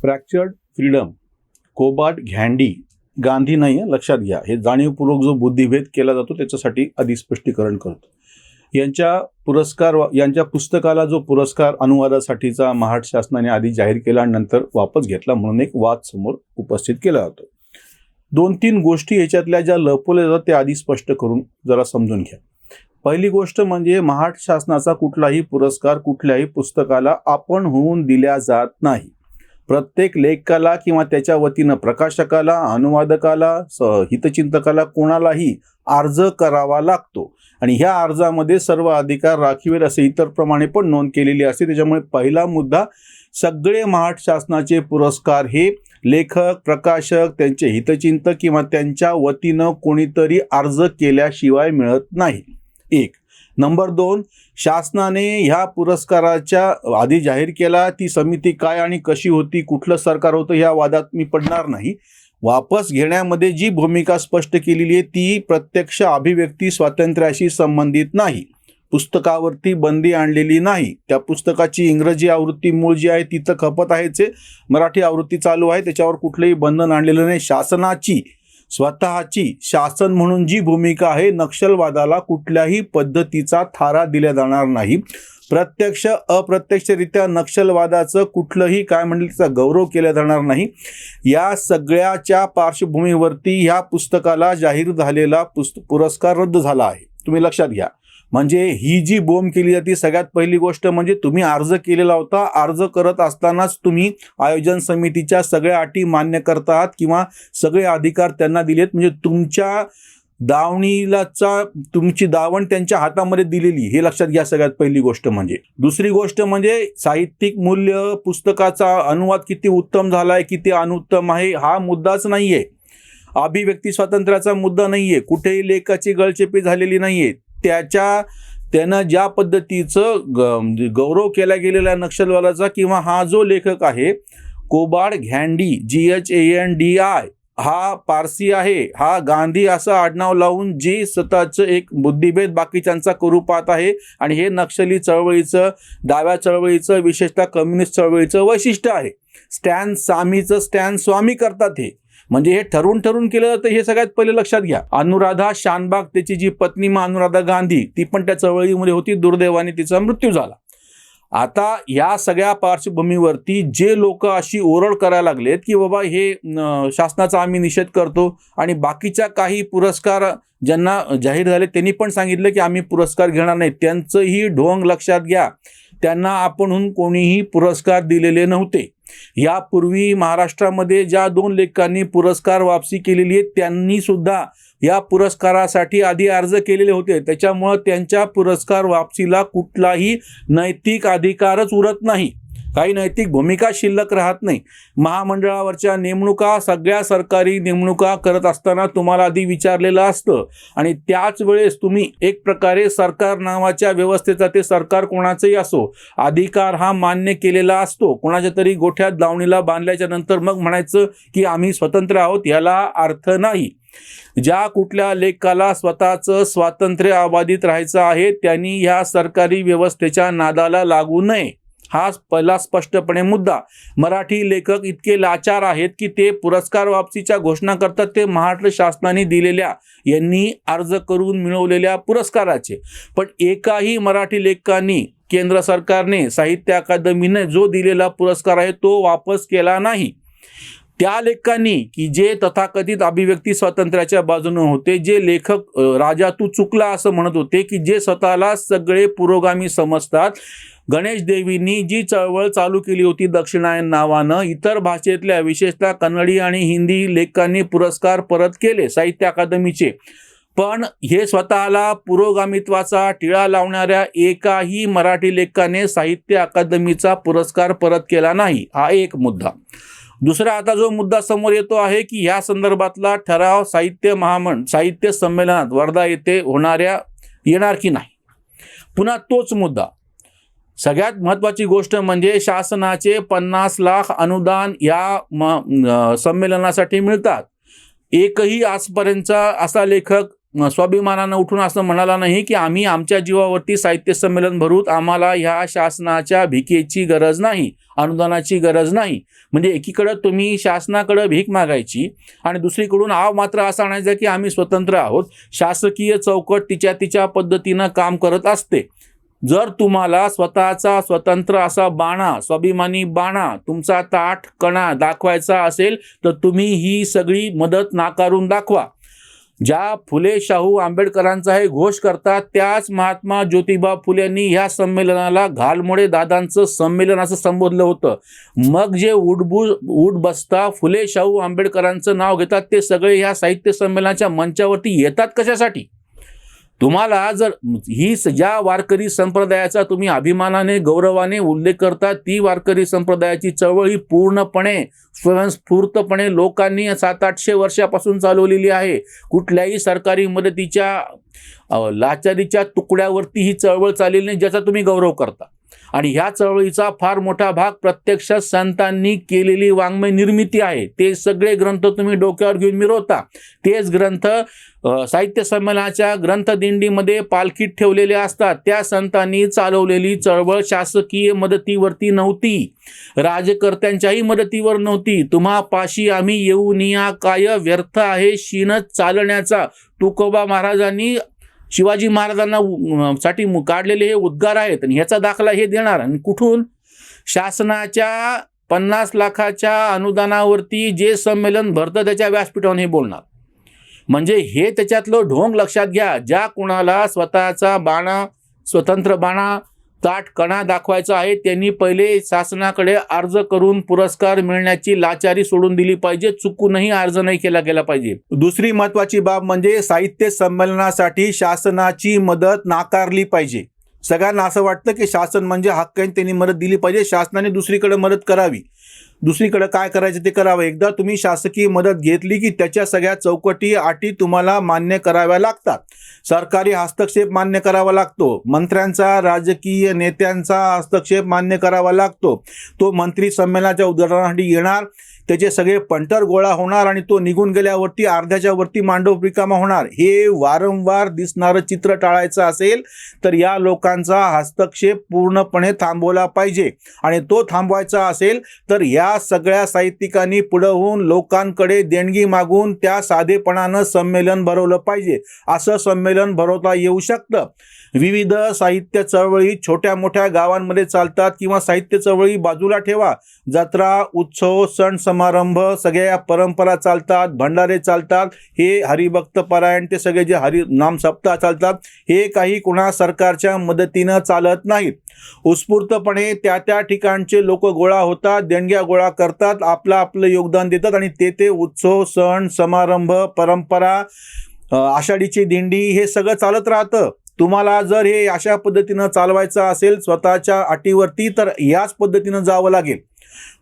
Fractured freedom, Kobad घँडी, Gandhi नाही आहे, लक्षात घ्या. हे जाणीवपूर्वक जो बुद्धिभेद केला जातो त्याच्यासाठी आधी स्पष्टीकरण करतो. यांच्या पुस्तकाला जो पुरस्कार अनुवादासाठीचा महाराष्ट्र शासनाने आधी जाहीर केला आणि नंतर वापस घेतला म्हणून एक वाद समोर उपस्थित केला जातो. 2-3 गोष्टी याच्यातल्या ज्या लपवल्या जातात त्या आधी स्पष्ट करून जरा समजून घ्या. पहिली गोष्ट म्हणजे महाराष्ट्र शासनाचा कुठलाही पुरस्कार कुठल्याही पुस्तकाला आपण होऊन दिल्या जात नाही. प्रत्येक लेखकाला किंवा त्याच्या वतीनं प्रकाशकाला, अनुवादकाला, हितचिंतकाला कोणालाही अर्ज करावा लागतो आणि ह्या अर्जामध्ये सर्व अधिकार राखीव असे इतर प्रमाणे पण नोंद केलेली असते. त्याच्यामुळे पहिला मुद्दा, सगळे महाराष्ट्र शासनाचे पुरस्कार हे लेखक, प्रकाशक, त्यांचे हितचिंतक किंवा त्यांच्या वतीनं कोणीतरी अर्ज केल्याशिवाय मिळत नाही. 1. नंबर 2, शासनाने ह्या पुरस्काराच्या आधी जाहीर केला. ती समिती काय आणि कशी होती, कुठलं सरकार होतं ह्या वादात मी पडणार नाही. वापस घेण्यामध्ये जी भूमिका स्पष्ट केलेली आहे ती प्रत्यक्ष अभिव्यक्ती स्वातंत्र्याशी संबंधित नाही. पुस्तकावरती बंदी आणलेली नाही. त्या पुस्तकाची इंग्रजी आवृत्ती मूळ जी आहे तिथं खपत आहेच, मराठी आवृत्ती चालू आहे, त्याच्यावर कुठलंही बंधन आणलेलं नाही. शासनाची स्वतःची शासन म्हणून जी भूमिका आहे, नक्षलवादाला कुठल्याही पद्धतीचा थारा दिला जाणार नाही. प्रत्यक्ष अप्रत्यक्षरित्या नक्षलवादाचं कुठलंही त्याचा गौरव केला जाणार नाही. या सगळ्याच्या पार्श्वभूमीवरती ह्या पुस्तकाला जाहीर झालेला पुरस्कार रद्द झाला आहे. तुम्ही लक्षात घ्या. म्हणजे ही जी बोंब केली जाते, सगळ्यात पहिली गोष्ट म्हणजे तुम्ही अर्ज केलेला होता, अर्ज करत असतानाच तुम्ही आयोजन समितीच्या सगळ्या अटी मान्य करता आहात किंवा सगळे अधिकार त्यांना दिलेत. म्हणजे तुमच्या तुमची दावण त्यांच्या हातामध्ये दिलेली, हे लक्षात घ्या सगळ्यात पहिली गोष्ट म्हणजे. दुसरी गोष्ट म्हणजे साहित्यिक मूल्य, पुस्तकाचा अनुवाद किती उत्तम झालाय, किती अनुत्तम आहे हा मुद्दाच नाहीये. अभिव्यक्ती स्वातंत्र्याचा मुद्दा नाहीये. कुठेही लेखाची गळचेपी झालेली नाहीये. त्यानं ज्या पद्धतीचं गौरव केला गेलेला नक्षलवादाचा किंवा हा जो लेखक आहे कोबाड घँडी, GHANDI, हा पारसी आहे, हा गांधी असं आडनाव लावून जे स्वतःचं एक बुद्धिभेद बाकीच्यांचा करू पाहत आहे आणि हे नक्षली चळवळीचं, डाव्या चळवळीचं, विशेषतः कम्युनिस्ट चळवळीचं वैशिष्ट्य आहे. स्टॅन स्वामी करतात हे. म्हणजे हे ठरवून केलं जातं, हे सगळ्यात पहिले लक्षात घ्या. अनुराधा शानबाग, त्याची जी पत्नी अनुराधा गांधी, ती पण त्या चळवळीमध्ये होती. दुर्दैवाने तिचा मृत्यू झाला. आता या सगळ्या पार्श्वभूमीवरती जे लोक अशी ओरड करायला लागलेत की बाबा हे शासनाचा आम्ही निषेध करतो आणि बाकीच्या काही पुरस्कार ज्यांना जाहीर झाले त्यांनी पण सांगितलं की आम्ही पुरस्कार घेणार नाही, त्यांचंही ढोंग लक्षात घ्या. त्यांना आपणहून कोणीही पुरस्कार दिलेले नव्हते. यापूर्वी महाराष्ट्रामध्ये ज्या 2 लेखकांनी पुरस्कार वापसी केलेली आहे त्यांनी सुद्धा या पुरस्कारासाठी आधी अर्ज केलेले होते. त्याच्यामुळं त्यांच्या पुरस्कार वापसीला कुठलाही नैतिक अधिकारच उरत नाही. काही नैतिक भूमिका शिल्लक राहत नाही. महामंडळावरच्या नेमणुका, सगळ्या सरकारी नेमणुका करत असताना तुम्हाला आधी विचारलेलं असतं आणि त्याच वेळेस तुम्ही एक प्रकारे सरकार नावाच्या व्यवस्थेचा, ते सरकार कोणाचंही असो, अधिकार हा मान्य केलेला असतो. कोणाच्या तरी गोठ्यात दावणीला बांधल्याच्या नंतर मग म्हणायचं की आम्ही स्वतंत्र आहोत, याला अर्थ नाही. ज्या कुठल्या लेखकाला स्वतःचं स्वातंत्र्य अबाधित राहायचं आहे त्यांनी ह्या सरकारी व्यवस्थेच्या नादाला लागू नये, हा पहिला स्पष्टपणे मुद्दा. मराठी लेखक इतके लाचार आहेत की ते पुरस्कार वापसीच्या घोषणा करतात ते महाराष्ट्र शासनाने दिलेल्या, यांनी अर्ज करून मिळवलेल्या पुरस्काराचे. पण एकाही मराठी लेखकांनी केंद्र सरकारने, साहित्य अकादमीने जो दिलेला पुरस्कार आहे तो वापस केला नाही. त्या लेखकांनी की जे तथाकथित अभिव्यक्ती स्वातंत्र्याच्या बाजूने होते, जे लेखक राजा तू चुकला असं म्हणत होते, की जे स्वतःला सगळे पुरोगामी समजतात, गणेश देवींनी जी चळवळ चालू केली होती दक्षिणायन नावानं, इतर भाषेतल्या विशेषतः कन्नडी आणि हिंदी लेखकांनी पुरस्कार परत केले साहित्य अकादमीचे. पण हे स्वतःला पुरोगामित्वाचा टिळा लावणाऱ्या एकाही मराठी लेखकाने साहित्य अकादमीचा पुरस्कार परत केला नाही. हा एक मुद्दा. दुसरा आता जो मुद्दा समोर येतो आहे की ह्या संदर्भातला ठराव साहित्य संमेलनात वर्धा येथे येणार की नाही. पुन्हा तोच मुद्दा. सगळ्यात महत्त्वाची गोष्ट म्हणजे शासनाचे 50 लाख अनुदान या संमेलनासाठी मिळतात. एकही आजपर्यंतचा असा लेखक स्वाभिमानानं उठून असं म्हणाला नाही की आम्ही आमच्या जीवावरती साहित्य संमेलन भरूत, आम्हाला ह्या शासनाच्या भिकेची गरज नाही, अनुदानाची गरज नाही. म्हणजे एकीकडं तुम्ही शासनाकडं भीक मागायची आणि दुसरीकडून मात्र असा आणायचा की आम्ही स्वतंत्र आहोत. शासकीय चौकट तिच्या पद्धतीनं काम करत असते. जर तुम्हाला स्वतःचा स्वतंत्र असा बाणा, स्वाभिमानी बाणा, तुमचा ताठ कणा दाखवायचा असेल तर तुम्ही ही सगळी मदत नाकारून दाखवा. ज्या फुले शाहू आंबेडकरांचा हे घोष करतात त्याच महात्मा ज्योतिबा फुलेंनी ह्या संमेलनाला घालमोडे दादांचं संमेलन असं संबोधलं होतं. मग जे उठ बसता फुले शाहू आंबेडकरांचं नाव घेतात ते सगळे ह्या साहित्य संमेलनाच्या मंचावरती येतात कशासाठी? तुम्हाला जर ही ज्या वारकरी संप्रदायाचा तुम्ही अभिमानाने गौरवाने उल्लेख करता, ती वारकरी संप्रदायाची चळवळ ही पूर्णपणे स्वयंस्फूर्तपणे लोकांनी 700-800 वर्षापासून चालवलेली आहे. कुठल्याही सरकारी मदतीच्या लाचारीच्या तुकड्यावरती ही चळवळ चाललेली नाही, ज्याचा तुम्ही गौरव करता. आणि ह्या चळवळीचा फार मोठा भाग प्रत्यक्षात संतांनी केलेली वाङ्मय निर्मिती आहे. ते सगळे ग्रंथ तुम्ही डोक्यावर घेऊन मिरवता. तेच ग्रंथ साहित्य संमेलनाच्या ग्रंथदिंडीमध्ये पालखीत ठेवलेले असतात. त्या संतांनी चालवलेली चळवळ शासकीय मदतीवरती नव्हती, राजकर्त्यांच्याही मदतीवर नव्हती. तुम्हा पाशी आम्ही येऊन या काय व्यर्थ आहे शीनच चालण्याचा, तुकोबा महाराजांनी शिवाजी महाराजांना साठी काढलेले हे उद्गार आहेत आणि ह्याचा दाखला हे देणार. आणि कुठून? शासनाच्या 50 लाखाच्या अनुदानावरती जे संमेलन भरतं त्याच्या व्यासपीठावर हे बोलणार. म्हणजे हे त्याच्यातलं ढोंग लक्षात घ्या. ज्या कुणाला स्वतःचा बाणा, स्वतंत्र बाणा, ताठ कणा दाखवायचा आहे त्यांनी पहिले शासनाकडे अर्ज करून पुरस्कार मिळण्याची लाचारी सोडून दिली पाहिजे. चुकूनही अर्ज नाही केला गेला पाहिजे. दुसरी महत्त्वाची बाब म्हणजे साहित्य संमेलनासाठी शासनाची मदत नाकारली पाहिजे. सगळ्यांना असं वाटतं की शासन म्हणजे हक्काने त्यांनी मदत दिली पाहिजे, शासनाने दुसरीकडे मदत करावी. दुसरीकडे काय करायचं ते करावं. एकदा तुम्ही शासकीय मदत घेतली की त्याच्या सगळ्या चौकटी अटी तुम्हाला मान्य कराव्या लागतात. सरकारी हस्तक्षेप मान्य करावा लागतो, मंत्र्यांचा, राजकीय नेत्यांचा हस्तक्षेप मान्य करावा लागतो. तो मंत्री संमेलनाच्या उद्घाटनासाठी येणार, त्याचे सगळे पंटर गोळा होणार आणि तो निघून गेल्यावरती अर्ध्याच्या वरती मांडव रिकामा होणार. हे वारंवार दिसणारं चित्र टाळायचं असेल तर या लोकांचा हस्तक्षेप पूर्णपणे थांबवला पाहिजे. आणि तो थांबवायचा असेल तर या सगळ्या साहित्यिकांनी पुढे होऊन लोकांकडे देणगी मागून त्या साधेपणानं संमेलन भरवलं पाहिजे. असं संमेलन भरवता येऊ शकतं. विविध साहित्य चळवळी छोट्या मोठ्या गावांमध्ये चालतात किंवा साहित्य चळवळी बाजूला ठेवा. जत्रा, उत्सव, सण समारंभ सगळ्या परंपरा चालतात, भंडारे चालतात, हे हरिभक्त परायण ते सगळे जे नाम सप्ताह चालतात, हे काही कुणा सरकारच्या मदतीनं चालत नाहीत. उत्स्फूर्तपणे त्या ठिकाणचे लोक गोळा होतात, देणग्या गोळा करतात, आपलं योगदान देतात आणि ते उत्सव, सण समारंभ, परंपरा, आषाढीची दिंडी हे सगळं चालत राहतं. तुम्हाला जर हे अशा पद्धतीनं चालवायचं असेल स्वतःच्या अटीवरती तर याच पद्धतीनं जावं लागेल.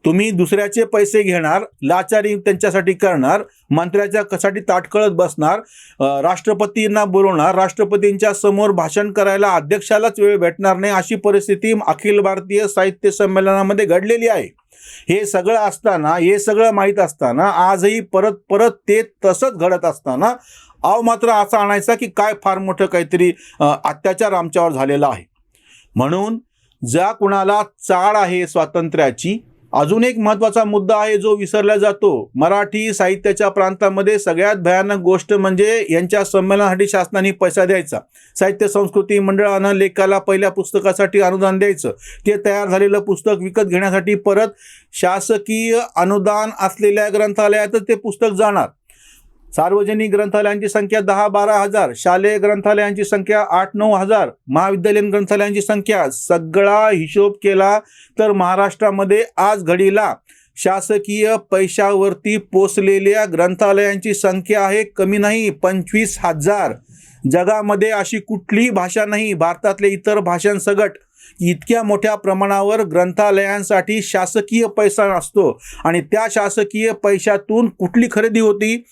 तुम्ही दुसऱ्याचे पैसे घेणार, लाचारी त्यांच्यासाठी करणार, मंत्र्याच्यासाठी ताटकळत बसणार, राष्ट्रपतींना बोलवणार, राष्ट्रपतींच्या समोर भाषण करायला अध्यक्षालाच वेळ भेटणार नाही, अशी परिस्थिती अखिल भारतीय साहित्य संमेलनामध्ये घडलेली आहे. हे सगळं असताना, हे सगळं माहीत असताना, आजही परत ते तसंच घडत असताना मात्र असा आणायचा की काय फार मोठं काहीतरी अत्याचार आमच्यावर झालेला आहे. म्हणून ज्या कुणाला चाळ आहे स्वातंत्र्याची, अजून एक महत्त्वाचा मुद्दा आहे जो विसरला जातो. मराठी साहित्याच्या प्रांतामध्ये सगळ्यात भयानक गोष्ट म्हणजे यांच्या संमेलनासाठी शासनाने पैसा द्यायचा. साहित्य संस्कृती मंडळानं लेखाला पहिल्या पुस्तकासाठी अनुदान द्यायचं. ते तयार झालेलं पुस्तक विकत घेण्यासाठी परत शासकीय अनुदान असलेल्या ग्रंथालयातच ते पुस्तक जाणार. सार्वजनिक ग्रंथालयांची संख्या 10-12 हजार, शालेय ग्रंथालयांची संख्या 8-9 हजार, महाविद्यालयीन ग्रंथालयांची संख्या, सगळा हिशोब केला तर महाराष्ट्रामध्ये आज घडीला शासकीय पैशावरती पोचलेल्या ग्रंथालयांची संख्या आहे कमी नाही 25,000. जगामध्ये अशी कुठलीही भाषा नाही, भारतातले इतर भाषांसगट इतक्या मोठ्या प्रमाणावर ग्रंथालयांसाठी शासकीय पैसा असतो. आणि त्या शासकीय पैशातून कुठली खरेदी होती?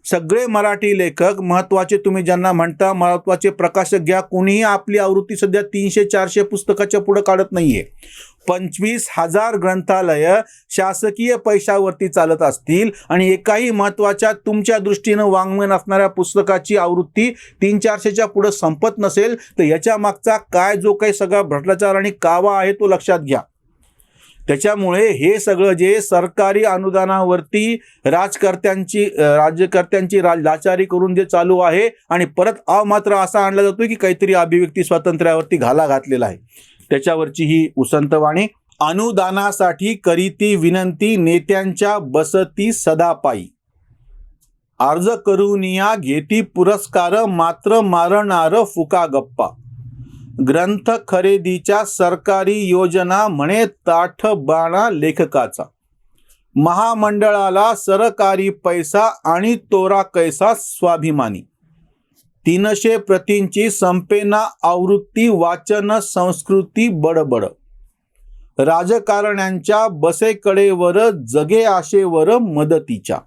सगळे मराठी लेखक महत्त्वाचे, तुम्ही ज्यांना म्हणता महत्त्वाचे प्रकाशक घ्या, कोणीही आपली आवृत्ती सध्या 300-400 पुस्तकाच्या पुढे काढत नाहीये. 25,000 ग्रंथालय शासकीय पैशावरती चालत असतील आणि एकाही महत्त्वाच्या तुमच्या दृष्टीनं वाङ्मय असणाऱ्या पुस्तकाची आवृत्ती 300-400च्या पुढे संपत नसेल तर याच्या मागचा काय जो काही सगळा भ्रष्टाचार आणि कावा आहे तो लक्षात घ्या. त्याच्यामुळे हे सगळं जे सरकारी अनुदानावरती राज्यकर्त्यांची लाचारी करून जे चालू आहे आणि परत मात्र असा आणला जातो की काहीतरी अभिव्यक्ती स्वातंत्र्यावरती घाला घातलेला आहे, त्याच्यावरची ही उसंतवाणी. अनुदानासाठी करीती विनंती, नेत्यांच्या बसती सदापायी. अर्ज करूनिया घेती पुरस्कार, मात्र मारणार फुका गप्पा. ग्रंथ खरेदीच्या सरकारी योजना म्हणे ताठ बाणा लेखकाचा. महामंडळाला सरकारी पैसा आणि तोरा कैसा स्वाभिमानी. 300 प्रतींची संपेना आवृत्ती, वाचन संस्कृती बडबड. राजकारण्यांच्या बसेकडेवर, जगे आशेवर मदतीच्या.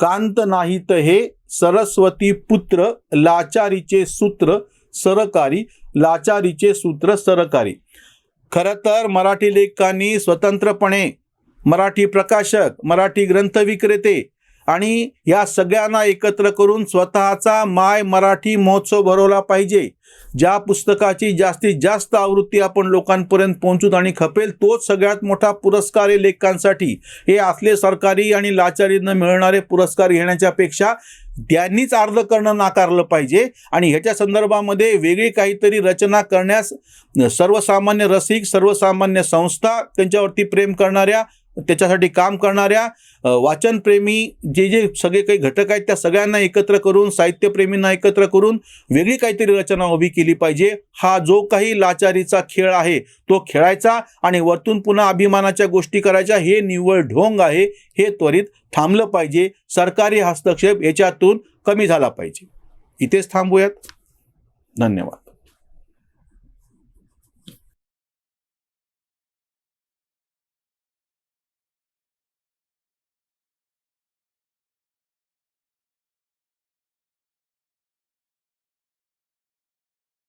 कांत नाहीत हे सरस्वती पुत्र, लाचारीचे सूत्र सरकारी, लाचारीचे सूत्र सरकारी. खरं तर मराठी लेखकांनी स्वतंत्रपणे मराठी प्रकाशक, मराठी ग्रंथ विक्रेते आणि या सगळ्यांना एकत्र करून स्वतःचा माय मराठी महोत्सव भरवला पाहिजे. ज्या पुस्तकाची जास्तीत जास्त आवृत्ती आपण लोकांपर्यंत पोहोचूत आणि खपेल तोच सगळ्यात मोठा पुरस्कार आहे लेखकांसाठी. हे असले सरकारी आणि लाचारीनं मिळणारे पुरस्कार घेण्याच्या पेक्षा त्यांनीच अर्ज करणं नाकारलं पाहिजे आणि ह्याच्या संदर्भामध्ये वेगळी काहीतरी रचना करण्यास सर्वसामान्य रसिक, सर्वसामान्य संस्था, त्यांच्यावरती प्रेम करणाऱ्या, त्याच्यासाठी काम करणाऱ्या वाचनप्रेमी जे सगळे काही घटक आहेत त्या सगळ्यांना एकत्र करून, साहित्यप्रेमींना एकत्र करून वेगळी काहीतरी रचना उभी केली पाहिजे. हा जो काही लाचारीचा खेळ आहे तो खेळायचा आणि वरतून पुन्हा अभिमानाच्या गोष्टी करायच्या, हे निव्वळ ढोंग आहे. हे त्वरित थांबलं पाहिजे. सरकारी हस्तक्षेप याच्यातून कमी झाला पाहिजे. इथेच थांबूयात. धन्यवाद.